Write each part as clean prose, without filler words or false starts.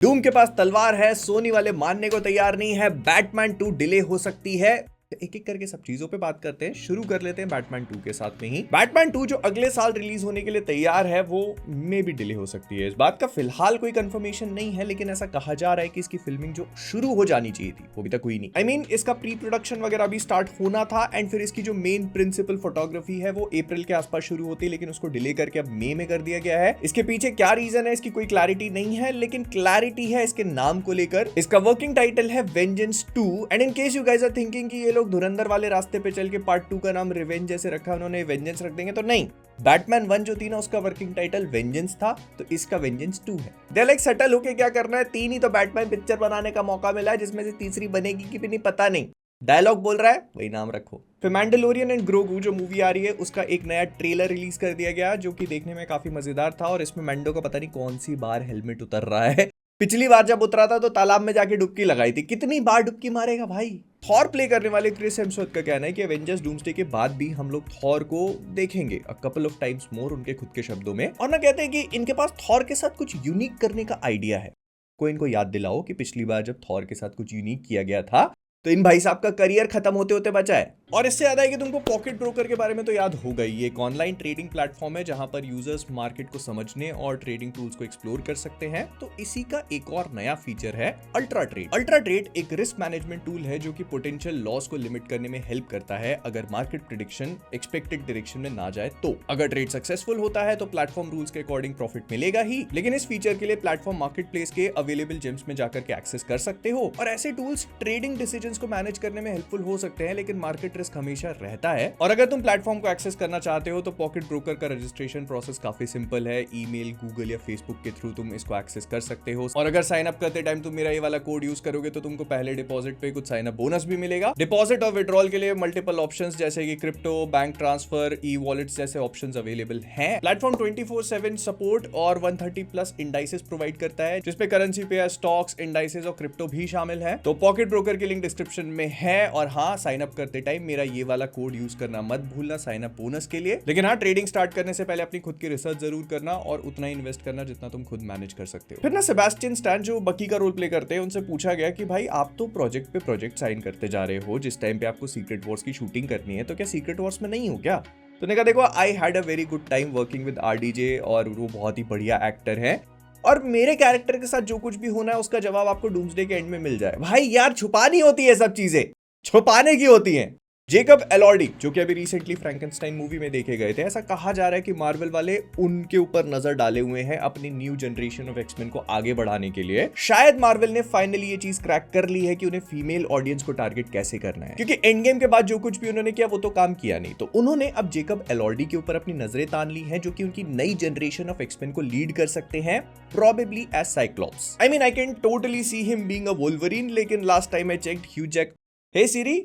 डूम के पास तलवार है, सोनी वाले मानने को तैयार नहीं है, बैटमैन 2 डिले हो सकती है। एक एक करके सब चीजों पे बात करते हैं। शुरू कर लेते हैं बैटमैन 2 के साथ में ही। बैटमैन 2 जो अगले साल रिलीज होने के लिए तैयार है वो मे भी डिले हो सकती है। इस बात का फिलहाल कोई कंफर्मेशन नहीं है, लेकिन ऐसा कहा जा रहा है कि इसकी फिल्मिंग जो शुरू हो जानी चाहिए थी वो अभी तक हुई नहीं। I mean, इसका प्री प्रोडक्शन वगैरह भी स्टार्ट होना था एंड फिर इसकी जो मेन प्रिंसिपल फोटोग्राफी है वो अप्रैल के आसपास शुरू होती है, लेकिन उसको डिले करके अब मई में कर दिया गया है। इसके पीछे क्या रीजन है इसकी कोई क्लैरिटी नहीं है, लेकिन क्लैरिटी है इसके नाम को लेकर। इसका वर्किंग टाइटल है vengeance 2 and in case you guys are thinking कि ये लोग धुरंधर वाले रास्ते पे चल के पार्ट 2 का नाम रिवेंज जैसे रखा उन्होंने वेंजेंस रख देंगे, तो नहीं। बैटमैन 1 जो थी ना उसका वर्किंग टाइटल वेंजेंस था, तो इसका वेंजेंस 2 है। दे लाइक सेटल होके क्या करना है, 3 ही तो बैटमैन पिक्चर बनाने का मौका मिला है, जिसमें से तीसरी बनेगी कि भी नहीं पता नहीं। डायलॉग बोल रहा है वही नाम रखो। फिर मैंडलोरियन एंड ग्रोगू जो मूवी आ रही है उसका एक नया ट्रेलर रिलीज कर दिया गया जो कि देखने में काफी मजेदार था, और इसमें मैंडो का पता नहीं कौन सी बार हेलमेट उतर रहा है। पिछली बार जब उतरा था तो तालाब में जाके डुबकी लगाई थी, कितनी बार डुबकी मारेगा भाई। थॉर प्ले करने वाले क्रिस हेम्सवर्थ का कहना है कि एवेंजर्स डूम्सडे के बाद भी हम लोग थॉर को देखेंगे a couple of times more, उनके खुद के शब्दों में। और ना कहते हैं कि इनके पास थॉर के साथ कुछ यूनिक करने का आइडिया है। कोई इनको याद दिलाओ कि पिछली बार जब थॉर के साथ कुछ यूनिक किया गया था तो इन भाई साहब का करियर खत्म होते होते बचा है। और इससे याद है कि तुमको पॉकेट ब्रोकर के बारे में तो याद होगा ही। ये एक ऑनलाइन ट्रेडिंग प्लेटफॉर्म है जहां पर यूजर्स मार्केट को समझने और ट्रेडिंग टूल्स को एक्सप्लोर कर सकते हैं। तो इसी का एक और नया फीचर है अल्ट्रा ट्रेड। अल्ट्रा ट्रेड एक रिस्क मैनेजमेंट टूल है जो कि पोटेंशियल लॉस को लिमिट करने में हेल्प करता है अगर मार्केट प्रेडिक्शन एक्सपेक्टेड डायरेक्शन में ना जाए तो। अगर ट्रेड सक्सेसफुल होता है तो प्लेटफॉर्म रूल्स के अकॉर्डिंग प्रॉफिट मिलेगा ही, लेकिन इस फीचर के लिए प्लेटफॉर्म मार्केट प्लेस के अवेलेबल जेम्स में जाकर के एक्सेस कर सकते हो। और ऐसे टूल्स ट्रेडिंग डिसीजंस को मैनेज करने में हेल्पफुल हो सकते हैं, लेकिन मार्केट रिस्क हमेशा रहता है। और अगर तुम प्लेटफॉर्म को एक्सेस करना चाहते हो तो पॉकेट ब्रोकर का रजिस्ट्रेशन प्रोसेस काफी सिंपल है। ईमेल, गूगल या फेसबुक के थ्रू तुम इसको एक्सेस कर सकते हो। और अगर साइन अप करते टाइम तुम मेरा ये वाला कोड यूज करोगे तो तुमको पहले डिपॉजिट पे कुछ साइन अप बोनस भी मिलेगा। डिपॉजिट और विड्रॉल के लिए मल्टीपल ऑप्शंस जैसे कि crypto, bank transfer, e wallets जैसे ऑप्शंस अवेलेबल हैं। प्लेटफॉर्म 24/7 सपोर्ट और 130 प्लस इंडाइसेस प्रोवाइड करता है, जिसमें करेंसी पेयर, स्टॉक्स, इंडाइसेस और क्रिप्टो भी शामिल है। तो पॉकेट ब्रोकर की लिंक डिस्क्रिप्शन में है। और हाँ, साइन अप करते टाइम मेरा ये वाला कोड यूज करना मत भूलना साइन अप बोनस के लिए। लेकिन हाँ, ट्रेडिंग स्टार्ट करने से पहले अपनी खुद की रिसर्च जरूर करना और उतना ही इन्वेस्ट करना जितना तुम खुद मैनेज कर सकते हो। फिर ना सेबेस्टियन स्टैन जो बकी का रोल प्ले करते हैं उनसे पूछा गया कि भाई आप तो प्रोजेक्ट पे प्रोजेक्ट साइन करते जा रहे हो, जिस टाइम पे आपको सीक्रेट वॉर्स की शूटिंग करनी है तो क्या सीक्रेट वॉर्स में नहीं हो क्या? तो ने कहा देखो, I had a very good time working with RDJ और वो बहुत ही बढ़िया एक्टर है, और मेरे कैरेक्टर के साथ जो कुछ भी होना है उसका जवाब आपको डूम्सडे के एंड में मिल जाए। भाई यार, छुपानी होती है सब चीजें, छुपाने की होती हैं। जेकब एलॉर्डी जो कि अभी रिसेंटली फ्रैंकेनस्टाइन मूवी में देखे गए थे, ऐसा कहा जा रहा है कि मार्वल वाले उनके ऊपर नजर डाले हुए हैं अपनी न्यू जनरेशन ऑफ एक्समेन को आगे बढ़ाने के लिए। शायद मार्वल ने फाइनली ये चीज क्रैक कर ली है कि उन्हें फीमेल ऑडियंस को टारगेट कैसे करना है, क्योंकि एंड गेम के बाद जो कुछ भी उन्होंने किया वो तो काम किया नहीं। तो उन्होंने अब जेकब एलॉर्डी के ऊपर अपनी नजरें तान ली हैं, जो कि उनकी नई जनरेशन ऑफ एक्समेन को लीड कर सकते हैं, probably as Cyclops. I mean, I can totally see him being a Wolverine, लेकिन last time I checked Hugh Jack hey Siri,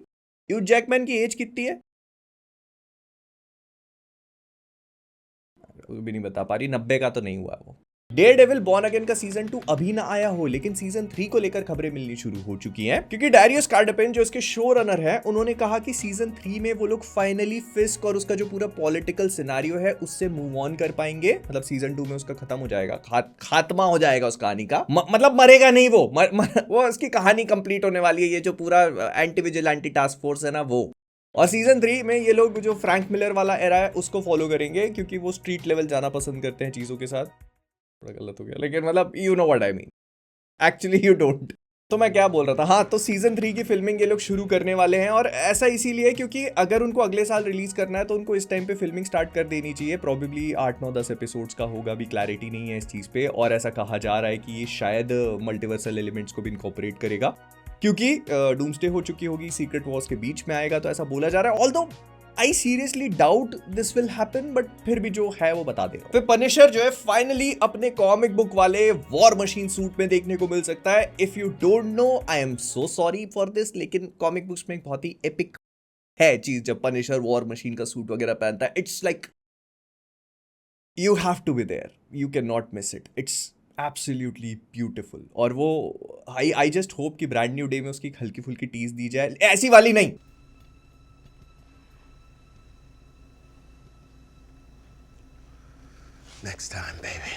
Hugh Jackman की एज कितनी है? वो भी नहीं बता पा रही, 90 का तो नहीं हुआ वो। डेयरडेविल बॉर्न अगेन का सीजन 2 अभी ना आया हो, लेकिन सीजन 3 को लेकर खबरें मिलनी शुरू हो चुकी हैं, क्योंकि डारियस कार्डपेन जो इसके शो रनर है उन्होंने कहा कि सीजन 3 में वो लोग फाइनली फिस्क और उसका जो पूरा पॉलिटिकल सिनेरियो है उससे मूव ऑन कर पाएंगे। मतलब सीजन 2 में उसका खत्म हो जाएगा, खात्मा हो जाएगा उस कहानी का। मतलब मरेगा नहीं वो, वो उसकी कहानी कंप्लीट होने वाली है। ये जो पूरा एंटी विजिलेंटी टास्क फोर्स है ना वो। और सीजन 3 में ये लोग जो फ्रैंक मिलर वाला एरा है उसको फॉलो करेंगे, क्योंकि वो स्ट्रीट लेवल जाना पसंद करते हैं चीजों के साथ। थोड़ा गलत हो गया, लेकिन मतलब you know what I mean, actually you don't. तो मैं क्या बोल रहा था, हाँ, तो सीजन 3 की फिल्मिंग ये लोग शुरू करने वाले हैं, और ऐसा इसीलिए क्योंकि अगर उनको अगले साल रिलीज करना है तो उनको इस टाइम पे फिल्मिंग स्टार्ट कर देनी चाहिए। प्रोबेबली 8-9-10 एपिसोड्स का होगा, भी क्लैरिटी नहीं है इस चीज पे। और ऐसा कहा जा रहा है कि ये शायद मल्टीवर्सल एलिमेंट्स को भी इनकॉर्पोरेट करेगा, क्योंकि डूम्सडे हो चुकी होगी, सीक्रेट वॉर्स के बीच में आएगा, तो ऐसा बोला जा रहा है। Although I seriously doubt this will happen, but फिर भी जो है वो बता दे रहा हूं। फिर पनिशर जो है फाइनली अपने कॉमिक बुक वाले वॉर मशीन सूट में देखने को मिल सकता है। If you don't know, I am so sorry for this, लेकिन कॉमिक बुक्स में एक बहुत ही एपिक है चीज जब पनिशर वॉर मशीन का सूट वगैरह पहनता है। It's like you have to be there, you can not miss it, it's absolutely beautiful. और वो आई जस्ट होप कि ब्रांड न्यू डे में उसकी हल्की फुल्की टीज दी जाए, ऐसी वाली नहीं। Next time, baby.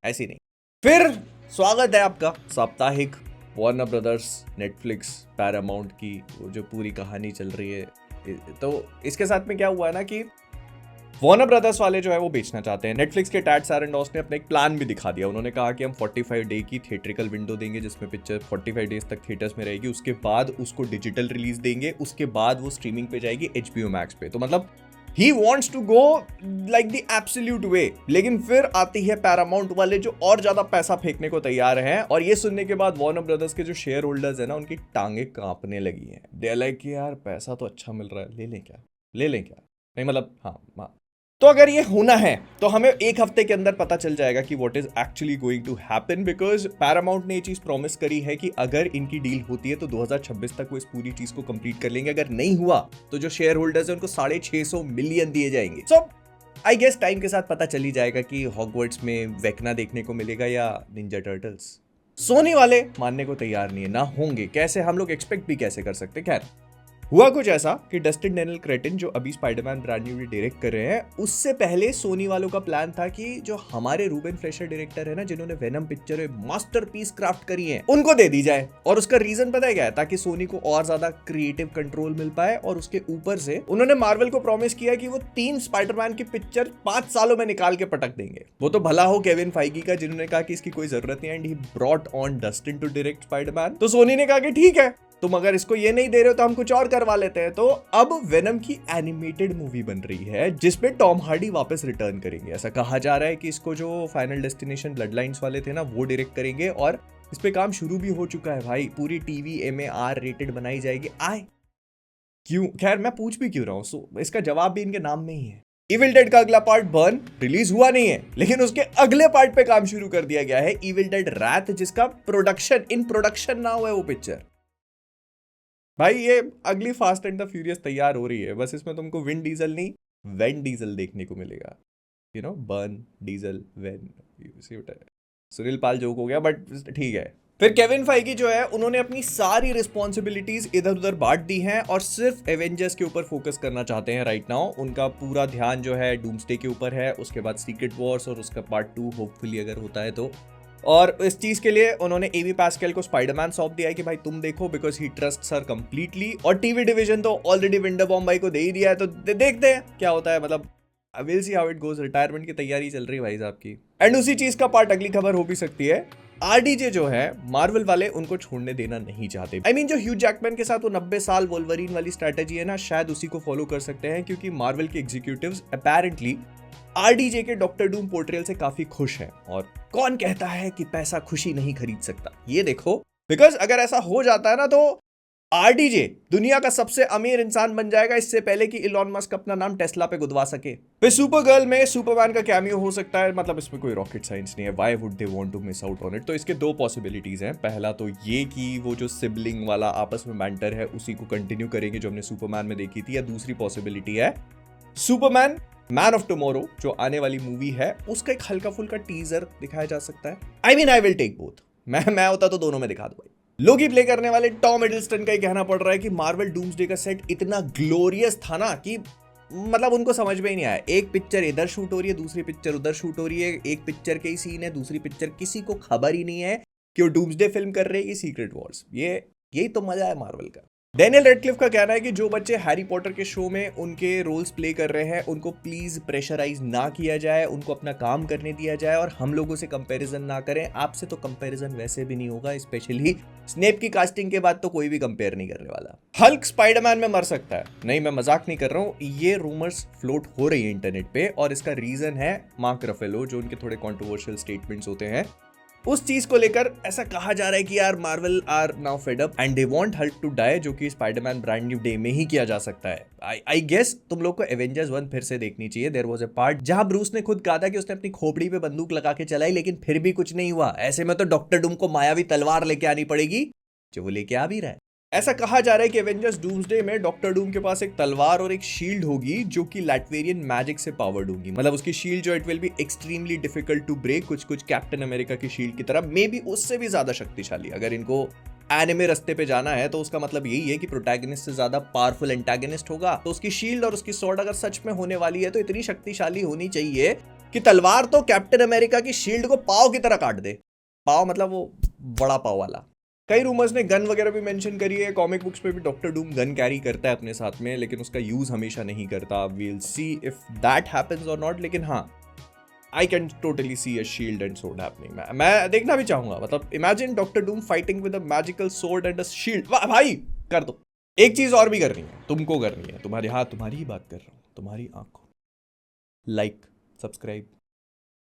ऐसी नहीं। फिर स्वागत है आपका साप्ताहिक वार्नर ब्रदर्स नेटफ्लिक्स पैरामाउंट की वो जो पूरी कहानी चल रही है। तो इसके साथ में क्या हुआ है ना कि वार्नर ब्रदर्स वाले जो है वो बेचना चाहते हैं। नेटफ्लिक्स के टैड सारंडॉस ने अपना एक प्लान भी दिखा दिया। उन्होंने कहा कि हम 45 डे की थिएट्रिकल विंडो देंगे जिसमें पिक्चर 45 डेज तक थिएटर्स में रहेगी, उसके बाद उसको डिजिटल रिलीज देंगे, उसके बाद वो स्ट्रीमिंग पे जाएगी HBO मैक्स पे। तो मतलब he wants to go like the absolute way. लेकिन फिर आती है पैरामाउंट वाले जो और ज्यादा पैसा फेंकने को तैयार हैं, और ये सुनने के बाद वार्नर ब्रदर्स के जो शेयर होल्डर्स है ना उनकी टांगे कांपने लगी हैं। दे लाइक कि यार पैसा तो अच्छा मिल रहा है, ले लें क्या, ले लें क्या, नहीं मतलब हाँ। तो अगर ये होना है तो हमें एक हफ्ते के अंदर पता चल जाएगा कि what is actually going to happen, because Paramount ने ये चीज प्रॉमिस करी है कि अगर इनकी डील होती है तो 2026 तक वो इस पूरी चीज को कंप्लीट कर लेंगे। अगर नहीं हुआ तो जो शेयर होल्डर्स है उनको 650 मिलियन दिए जाएंगे। सो आई गेस टाइम के साथ पता चल ही जाएगा कि हॉगवर्ट्स में वेकना देखने को मिलेगा या निंजा टर्टल्स। सोनी वाले मानने को तैयार नहीं है, ना होंगे कैसे, हम लोग एक्सपेक्ट भी कैसे कर सकते। खैर हुआ कुछ ऐसा कि डस्टिन डैनियल क्रेटिन जो अभी स्पाइडरमैन ब्रांड न्यू डायरेक्ट कर रहे हैं, उससे पहले सोनी वालों का प्लान था कि जो हमारे रूबेन फ्लेशर डायरेक्टर है ना जिन्होंने वेनम पिक्चर में मास्टरपीस क्राफ्ट करी है उनको दे दी जाए। और उसका रीजन पता है क्या है? ताकि सोनी को और ज्यादा क्रिएटिव कंट्रोल मिल पाए। और उसके ऊपर से उन्होंने मार्वल को प्रॉमिस किया कि वो 3 स्पाइडरमैन की पिक्चर 5 सालों में निकाल के पटक देंगे। वो तो भला हो केविन फाइगी का जिन्होंने कहा कि इसकी कोई जरूरत नहीं, and he brought on Dustin to direct Spider-Man. तो सोनी ने कहा कि ठीक है, तुम अगर इसको ये नहीं दे रहे हो तो हम कुछ और करवा लेते हैं। तो अब वेनम की एनिमेटेड मूवी बन रही है जिसपे टॉम हार्डी वापस रिटर्न करेंगे। ऐसा कहा जा रहा है कि इसको जो फाइनल डेस्टिनेशन ब्लडलाइंस वाले थे ना वो डायरेक्ट करेंगे, और इस पे काम शुरू भी हो चुका है भाई। पूरी टीवी MAR रेटेड बनाई जाएगी। आए क्यों, खैर मैं पूछ भी क्यों रहा हूं, इसका जवाब भी इनके नाम में ही है। इविल डेड का अगला पार्ट बर्न रिलीज हुआ नहीं है, लेकिन उसके अगले पार्ट पे काम शुरू कर दिया गया है, इविल डेड रैथ, जिसका इन प्रोडक्शन ना हुआ है वो पिक्चर। भाई ये अगली फास्ट एंड द फ्यूरियस तैयार हो रही है, बस इसमें तुमको विन डीजल नहीं वेन डीजल देखने को मिलेगा। You know, burn diesel when, Sunil Pal joke हो गया बट ठीक है। फिर केविन फाइगी जो है उन्होंने अपनी सारी रिस्पॉन्सिबिलिटीज इधर उधर बांट दी हैं और सिर्फ एवेंजर्स के ऊपर फोकस करना चाहते हैं राइट नाउ। उनका पूरा ध्यान जो है डूम्सडे के ऊपर है, उसके बाद सीक्रेट वॉर्स और उसका पार्ट 2 होपफुली अगर होता है तो। और इस चीज के लिए उन्होंने एवी पास्कल को स्पाइडरमैन सौंप दिया है कि भाई तुम देखो, because he trusts her completely. और टीवी डिवीजन तो ऑलरेडी विंडरबॉम भाई को दे ही दिया है, तो देखते हैं क्या होता है। मतलब will see how it goes. Retirement की तैयारी चल रही है भाई साहब की। एंड उसी चीज का पार्ट अगली खबर हो भी सकती है। RDJ जो है मार्वल वाले उनको छोड़ने देना नहीं चाहते। I mean, जो ह्यू जैकमैन के साथ वो 90 साल वोल्वरीन वाली स्ट्रेटेजी है ना, शायद उसी को फॉलो कर सकते हैं, क्योंकि मार्वल के एग्जीक्यूटिव्स अपेरेंटली RDJ के डॉक्टर डूम पोर्ट्रेल से काफी खुश हैं। और कौन कहता है कि पैसा खुशी नहीं खरीद सकता, ये देखो। बिकॉज अगर ऐसा हो जाता है ना तो RDJ दुनिया का सबसे अमीर इंसान बन जाएगा इससे पहले कि इलॉन मस्क अपना नाम टेस्ला पे गुदवा सके। फिर सुपरगर्ल में सुपरमैन का कैमियो हो सकता है, मतलब इसमें कोई रॉकेट साइंस नहीं है। Why would they want to miss out on it? तो इसके 2 पॉसिबिलिटीज हैं। पहला तो ये कि वो जो सिबलिंग वाला आपस में बैंटर है उसी को कंटिन्यू करेंगे जो हमने सुपरमैन में देखी थी, या दूसरी पॉसिबिलिटी है सुपरमैन मैन ऑफ टुमारो जो आने वाली मूवी है उसका एक हल्का फुल्का टीजर दिखाया जा सकता है। I mean I will take both. मैं होता तो दोनों में दिखा दो भाई। लोकी प्ले करने वाले टॉम हिडलस्टन का ही कहना पड़ रहा है कि मार्वल डूम्सडे का सेट इतना ग्लोरियस था ना कि मतलब उनको समझ में ही नहीं आया। एक पिक्चर इधर शूट हो रही है, दूसरी पिक्चर उधर शूट हो रही है, एक पिक्चर के ही सीन है, दूसरी पिक्चर किसी को खबर ही नहीं है कि वो डूम्सडे फिल्म कर रहे हैं कि सीक्रेट वॉर्स। यही तो मजा है मार्वल का। डैनियल रेडक्लिफ का कहना है कि जो बच्चे हैरी पॉटर के शो में उनके रोल्स प्ले कर रहे हैं उनको प्लीज प्रेशराइज ना किया जाए, उनको अपना काम करने दिया जाए और हम लोगों से कंपैरिजन ना करें। आपसे तो कंपैरिजन वैसे भी नहीं होगा, स्पेशली स्नेप की कास्टिंग के बाद तो कोई भी कंपेयर नहीं करने वाला। हल्क स्पाइडरमैन में मर सकता है, नहीं मैं मजाक नहीं कर रहा हूँ, ये रूमर्स फ्लोट हो रही है इंटरनेट पे, और इसका रीजन है मार्क रफेलो जो उनके थोड़े कॉन्ट्रोवर्शियल स्टेटमेंट्स होते हैं। उस चीज को लेकर ऐसा कहा जा रहा है कि यार Marvel are now fed up and they want Hulk to die, जो कि स्पाइडरमैन ब्रांड न्यू डे में ही किया जा सकता है। आई गेस तुम लोग को एवेंजर्स 1 फिर से देखनी चाहिए। देयर वाज अ पार्ट जहां ब्रूस ने खुद कहा था कि उसने अपनी खोपड़ी पे बंदूक लगा के चलाई लेकिन फिर भी कुछ नहीं हुआ। ऐसे में तो डॉक्टर डूम को मायावी तलवार लेके आनी पड़ेगी, जो वो लेके आ भी रहा है। ऐसा कहा जा रहा है कि एवेंजर्स डूम्सडे में डॉक्टर डूम के पास एक तलवार और एक शील्ड होगी जो कि लैटवेरियन मैजिक से पावर्ड होगी। मतलब उसकी शील्ड जो it will be extremely difficult to break, कुछ कैप्टन अमेरिका की शील्ड की तरह, मे बी उससे भी ज्यादा शक्तिशाली। अगर इनको एनिमे रास्ते पे जाना है तो उसका मतलब यही है कि प्रोटैगनिस्ट से ज्यादा पावरफुल एंटागनिस्ट होगा। तो उसकी शील्ड और उसकी स्वॉर्ड अगर सच में होने वाली है तो इतनी शक्तिशाली होनी चाहिए कि तलवार तो कैप्टन अमेरिका की शील्ड को पाव की तरह काट दे। पाव मतलब वो बड़ा पाव वाला। कई रूमर्स ने गन वगैरह भी मेंशन करी है, कॉमिक बुक्स में भी डॉक्टर डूम गन कैरी करता है अपने साथ में, लेकिन उसका यूज हमेशा नहीं करता। We'll see if that happens और नॉट, लेकिन हाँ I can totally see a shield and sword happening. मैं देखना भी चाहूंगा, मतलब imagine Doctor Doom fighting with a magical sword and a shield. वाह भाई, कर दो। एक चीज और भी करनी है, तुमको करनी है, तुम्हारे हाथ, तुम्हारी ही बात कर रहा हूँ, तुम्हारी आंखों। Like, subscribe,